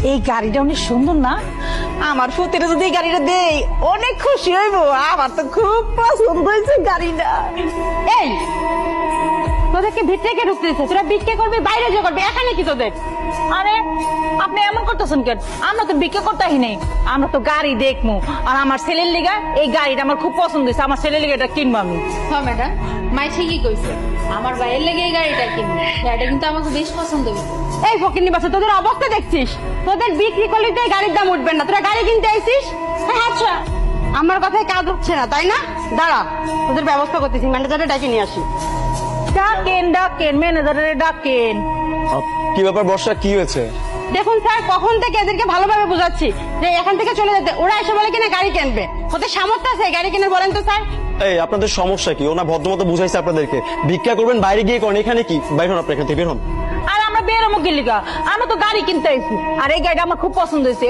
এই গাড়িটা অনেক সুন্দর না? আমার ফুতের যদি এই গাড়িটা দেই অনেক খুশি হইব। আমার তো খুব পছন্দ হয়েছে গাড়িটা। এই তোদেরকে ভিতরে কে ঢুকতে দিচ্ছে? তোরা বিক্রি করবি, বাইরে যে করবি, এখানে কি তোদের? আরে আপনি এমন করতেছেন কেন? আমরা তো বিক্রি করতে আসি নাই, আমরা তো গাড়ি দেখবো। আর আমার ছেলের লিগা এই গাড়িটা আমার খুব পছন্দ হয়েছে, আমার ছেলের লিগা এটা কিনবো আমি। হ্যাঁ ম্যাডাম, মাই ঠিকই কইছে। আমার ভাইয়ের লেগে এই গাড়িটা কিনবো, গাড়িটা কিন্তু আমাকে বেশ পছন্দ হয়েছে। এই ফকিন্নি বাচ্চা, তোদের অবস্থা দেখছিস? তোদের বিক্রি করলে তো এই গাড়ির দাম উঠবে না, তোরা গাড়ি কিনতে আইছিস? হ্যাঁ, আচ্ছা আমার কথায় কাজ হচ্ছে না তাই না? দাঁড়া, তোদের ব্যবস্থা করতেছি, ম্যানেজারে ডাকে নিয়ে আসি। ডাকেন ডাকেন, ম্যানেজারের ডাকেন। কি ব্যাপার বর্ষা, কি হয়েছে? দেখুন স্যার, কখন থেকে এদেরকে ভালোভাবে বোঝাচ্ছি যে এখান থেকে চলে যেতে, ওরা এসে বলে কিনা গাড়ি কিনবে। ওদের সামর্থ্য আছে গাড়ি কিনে, বলেন তো স্যার? এই আপনাদের সমস্যা কি? ওনা ভদ্রমতো বুঝাইছে আপনাদেরকে, ভিক্ষা করবেন বাইরে গিয়ে করেন, এখানে কি? বাইর হন, আপনি এখান থেকে বের হন। আর আমরা বেরোমো কি লিগা? আমরা তো গাড়ি কিনতে আইছি, আর এই গাড়িটা আমার খুব পছন্দ হয়েছে।